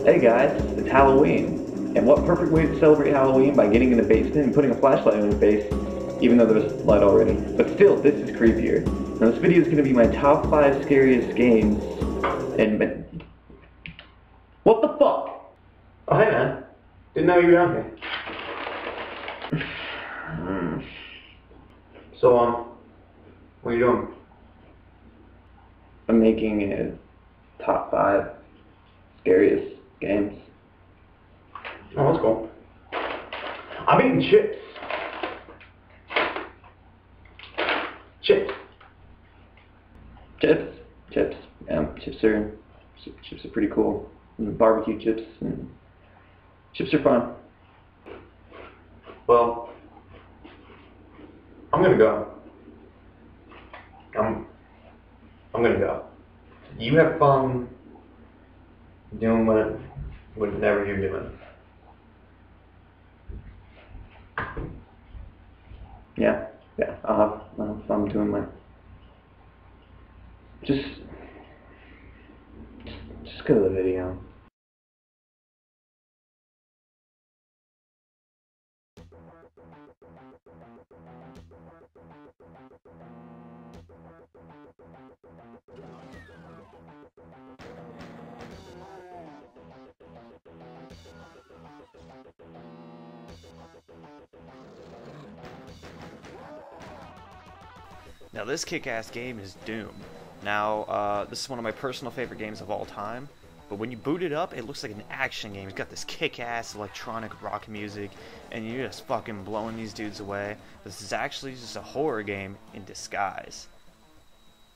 Hey guys, it's Halloween. And what perfect way to celebrate Halloween by getting in the basement and putting a flashlight on your face, even though there's light already. But still, this is creepier. Now this video is going to be my top 5 scariest games and... What the fuck? Oh hey man, didn't know you were down here. So what are you doing? I'm making a top 5 scariest games. Oh, that's cool. I'm eating chips. Chips. Chips. Chips are pretty cool. And barbecue chips. And chips are fun. Well, I'm gonna go. I'm gonna go. You have fun doing whatever you're doing. Yeah, I'll have fun doing my... Just go to the video. Now this kick-ass game is Doom. Now, this is one of my personal favorite games of all time, but when you boot it up, it looks like an action game. It's got this kick-ass electronic rock music, and you're just fucking blowing these dudes away. This is actually just a horror game in disguise.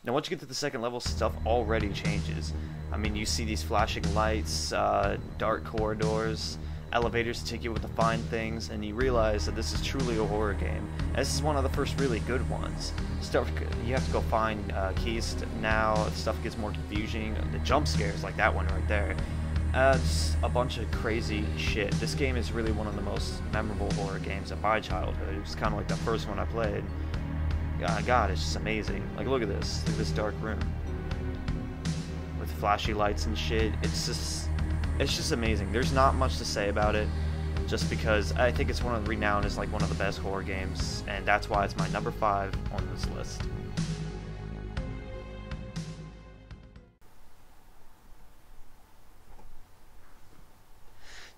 Now once you get to the second level, stuff already changes. I mean, you see these flashing lights, dark corridors, elevators to take you to find things, and you realize that this is truly a horror game. And this is one of the first really good ones. You have to go find keys. Now stuff gets more confusing. The jump scares, like that one right there, just a bunch of crazy shit. This game is really one of the most memorable horror games of my childhood. It was kind of like the first one I played. God, it's just amazing. Like, look at this. Look at this dark room with flashy lights and shit. It's just amazing. There's not much to say about it, just because I think it's renowned as like one of the best horror games, and that's why it's my number 5 on this list.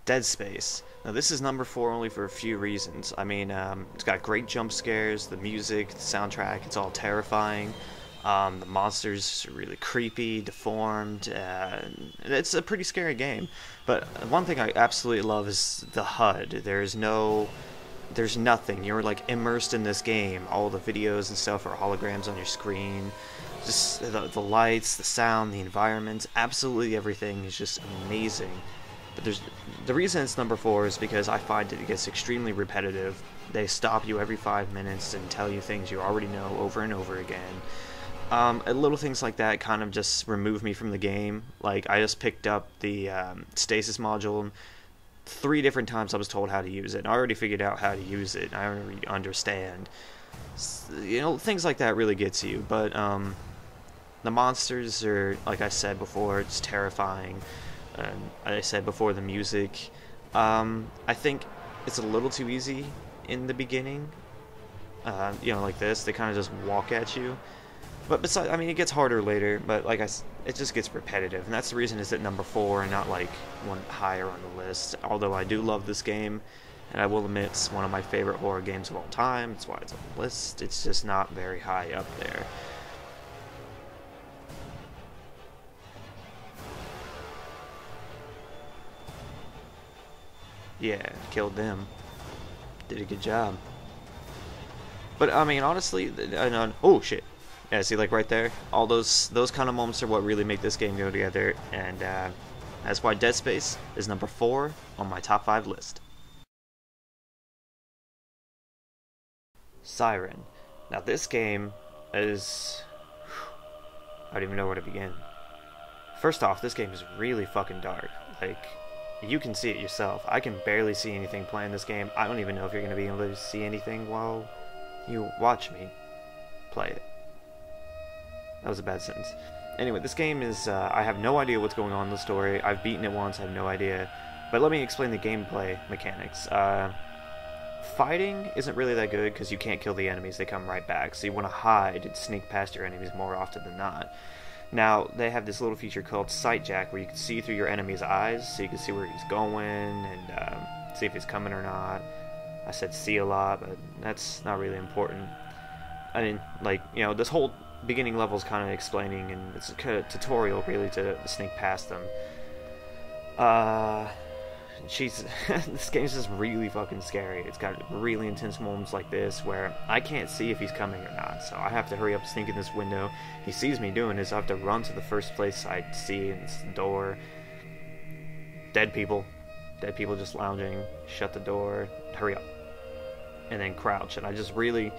Dead Space. Now this is number 4 only for a few reasons. I mean, it's got great jump scares, the music, the soundtrack, it's all terrifying. The monsters are really creepy, deformed, it's a pretty scary game. But one thing I absolutely love is the HUD. There's nothing. You're like immersed in this game. All the videos and stuff are holograms on your screen. Just the lights, the sound, the environment, absolutely everything is just amazing. But the reason it's number 4 is because I find it gets extremely repetitive. They stop you every 5 minutes and tell you things you already know over and over again. Little things like that kind of just remove me from the game. Like, I just picked up the stasis module. 3 different times I was told how to use it, and I already figured out how to use it. I already understand. You know, things like that really gets you. But the monsters are, like I said before, it's terrifying. I said before, the music. I think it's a little too easy in the beginning. You know, like this, they kind of just walk at you. But besides, I mean, it gets harder later, but like it just gets repetitive, and that's the reason it's at number 4 and not like one higher on the list. Although I do love this game, and I will admit it's one of my favorite horror games of all time. That's why it's on the list. It's just not very high up there. Yeah, killed them. Did a good job. But I mean, honestly, oh shit. Yeah, see, like right there, all those kind of moments are what really make this game go together, and that's why Dead Space is number 4 on my top 5 list. Siren. Now this game is... I don't even know where to begin. First off, this game is really fucking dark. Like, you can see it yourself. I can barely see anything playing this game. I don't even know if you're going to be able to see anything while you watch me play it. That was a bad sentence. Anyway, this game is, I have no idea what's going on in the story. I've beaten it once, I have no idea. But let me explain the gameplay mechanics. Fighting isn't really that good because you can't kill the enemies, they come right back. So you want to hide and sneak past your enemies more often than not. Now, they have this little feature called Sight Jack where you can see through your enemy's eyes, so you can see where he's going and see if he's coming or not. I said see a lot, but that's not really important. I mean, like, you know, this whole beginning level is kind of explaining, and it's a tutorial really to sneak past them. Jeez, this game's just really fucking scary. It's got really intense moments like this where I can't see if he's coming or not, so I have to hurry up, sneak in this window. He sees me doing this, I have to run to the first place I see, and it's the door. Dead people just lounging. Shut the door, hurry up, and then crouch. And I just really,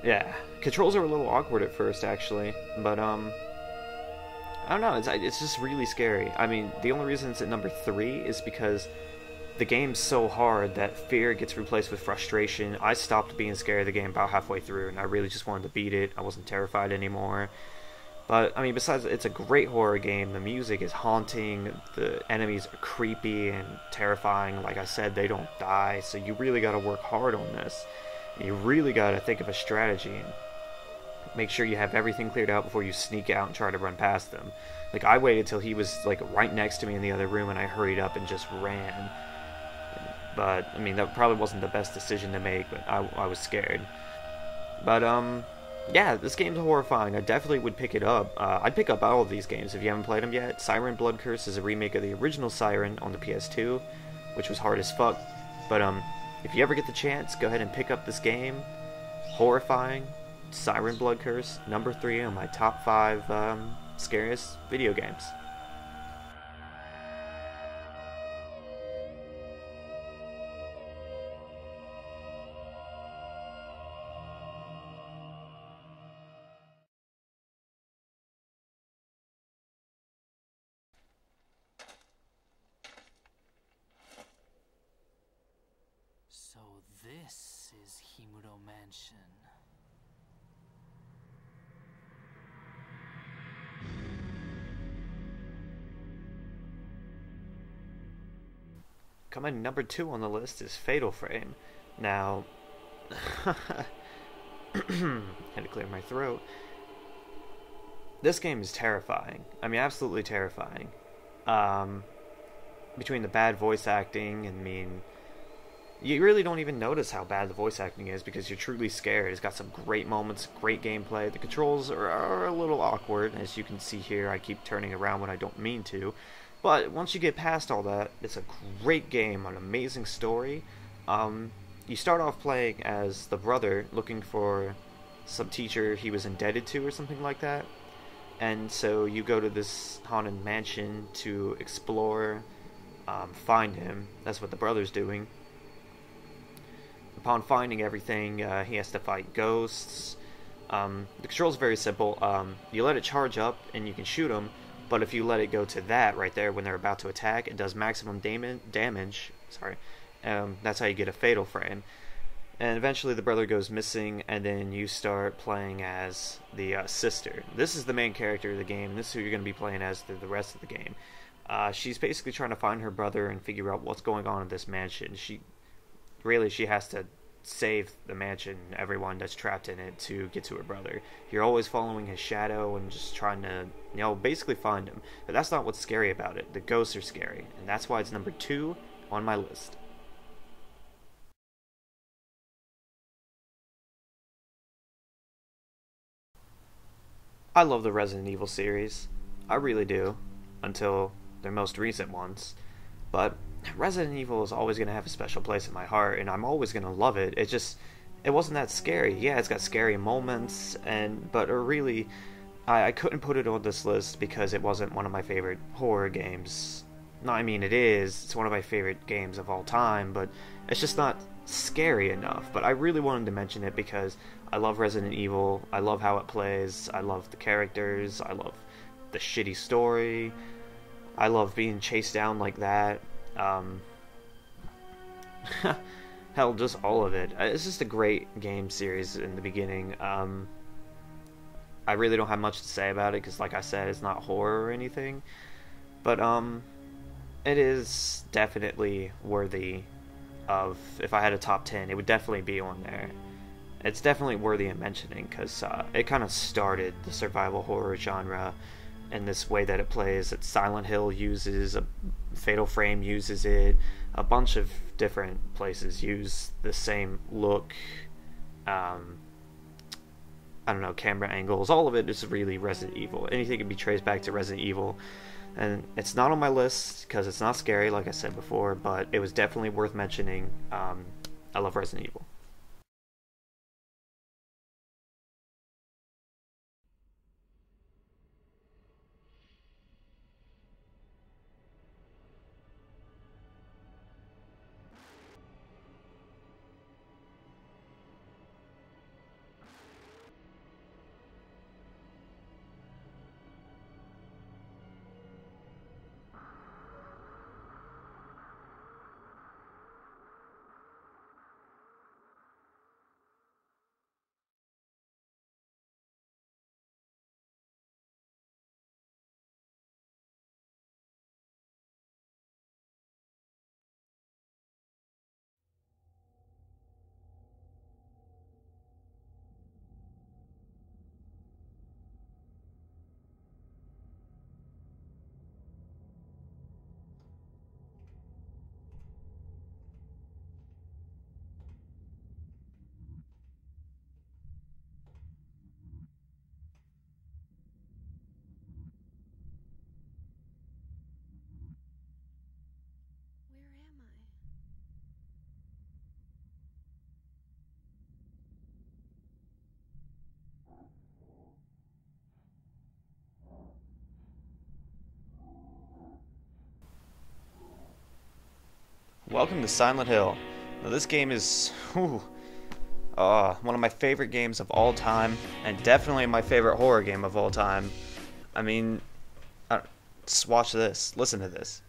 yeah, controls are a little awkward at first actually, but I don't know, it's just really scary. I mean, the only reason it's at number 3 is because the game's so hard that fear gets replaced with frustration. I stopped being scared of the game about halfway through, and I really just wanted to beat it. I wasn't terrified anymore. But, I mean, besides, it's a great horror game. The music is haunting, the enemies are creepy and terrifying. Like I said, they don't die, so you really gotta work hard on this. You really gotta think of a strategy and make sure you have everything cleared out before you sneak out and try to run past them. Like, I waited till he was, like, right next to me in the other room, and I hurried up and just ran. But, I mean, that probably wasn't the best decision to make, but I was scared. But, yeah, this game's horrifying. I definitely would pick it up. I'd pick up all of these games if you haven't played them yet. Siren Blood Curse is a remake of the original Siren on the PS2, which was hard as fuck. But, if you ever get the chance, go ahead and pick up this game. Horrifying. Siren Blood Curse, number 3 on my top 5 scariest video games. So this is Himuro Mansion. Coming number 2 on the list is Fatal Frame. Now, had to clear my throat. This game is terrifying. I mean, absolutely terrifying. Between the bad voice acting, and I mean, you really don't even notice how bad the voice acting is because you're truly scared. It's got some great moments, great gameplay. The controls are a little awkward, as you can see here. I keep turning around when I don't mean to. But once you get past all that, it's a great game, an amazing story. You start off playing as the brother looking for some teacher he was indebted to or something like that. And so you go to this haunted mansion to explore, find him. That's what the brother's doing. Upon finding everything, he has to fight ghosts. The control's very simple. You let it charge up and you can shoot them. But if you let it go to that right there when they're about to attack, it does maximum damage. Sorry. That's how you get a fatal frame. And eventually the brother goes missing, and then you start playing as the sister. This is the main character of the game, and this is who you're going to be playing as through the rest of the game. She's basically trying to find her brother and figure out what's going on in this mansion. She has to save the mansion, everyone that's trapped in it, to get to her brother. You're always following his shadow and just trying to, you know, basically find him. But that's not what's scary about it. The ghosts are scary, and that's why it's number 2 on my list. I love the Resident Evil series. I really do. Until their most recent ones. But Resident Evil is always going to have a special place in my heart, and I'm always going to love it. It wasn't that scary. Yeah, it's got scary moments, but really, I couldn't put it on this list because it wasn't one of my favorite horror games. No, I mean, it is. It's one of my favorite games of all time, but it's just not scary enough. But I really wanted to mention it because I love Resident Evil. I love how it plays. I love the characters. I love the shitty story. I love being chased down like that. Hell, just all of it. It's just a great game series in the beginning. I really don't have much to say about it because, like I said, it's not horror or anything. But it is definitely worthy of, if I had a top 10, it would definitely be on there. It's definitely worthy of mentioning because it kind of started the survival horror genre in this way that it plays. That Silent Hill uses, Fatal Frame uses it, a bunch of different places use the same look, I don't know, camera angles, all of it is really Resident Evil. Anything can be traced back to Resident Evil. And it's not on my list because it's not scary, like I said before, but it was definitely worth mentioning. I love Resident Evil. Where am I? Welcome to Silent Hill. Now, this game is one of my favorite games of all time, and definitely my favorite horror game of all time. I mean, just watch this. Listen to this.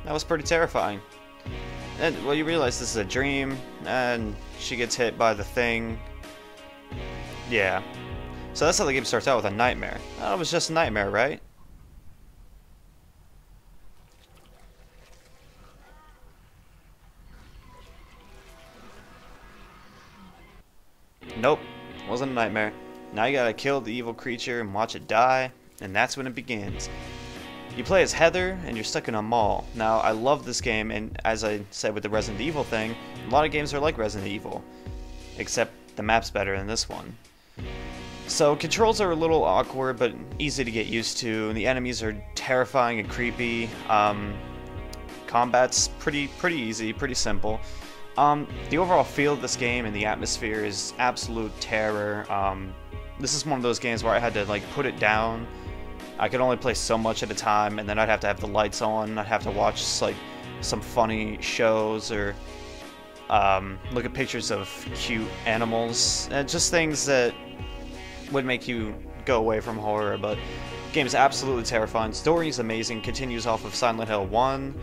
That was pretty terrifying. And, well, you realize this is a dream, and she gets hit by the thing. Yeah. So that's how the game starts out, with a nightmare. Oh, it was just a nightmare, right? Nope. Wasn't a nightmare. Now you gotta kill the evil creature and watch it die, and that's when it begins. You play as Heather, and you're stuck in a mall. Now, I love this game, and as I said with the Resident Evil thing, a lot of games are like Resident Evil, except the map's better than this one. So, controls are a little awkward, but easy to get used to, and the enemies are terrifying and creepy. Combat's pretty easy, pretty simple. The overall feel of this game and the atmosphere is absolute terror. This is one of those games where I had to, like, put it down. I could only play so much at a time, and then I'd have to have the lights on. I'd have to watch like some funny shows or look at pictures of cute animals, and just things that would make you go away from horror. But the game is absolutely terrifying. Story is amazing. Continues off of Silent Hill 1.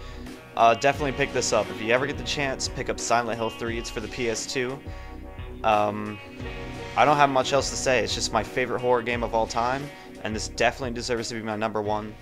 Definitely pick this up if you ever get the chance. Pick up Silent Hill 3. It's for the PS2. I don't have much else to say. It's just my favorite horror game of all time. And this definitely deserves to be my #1.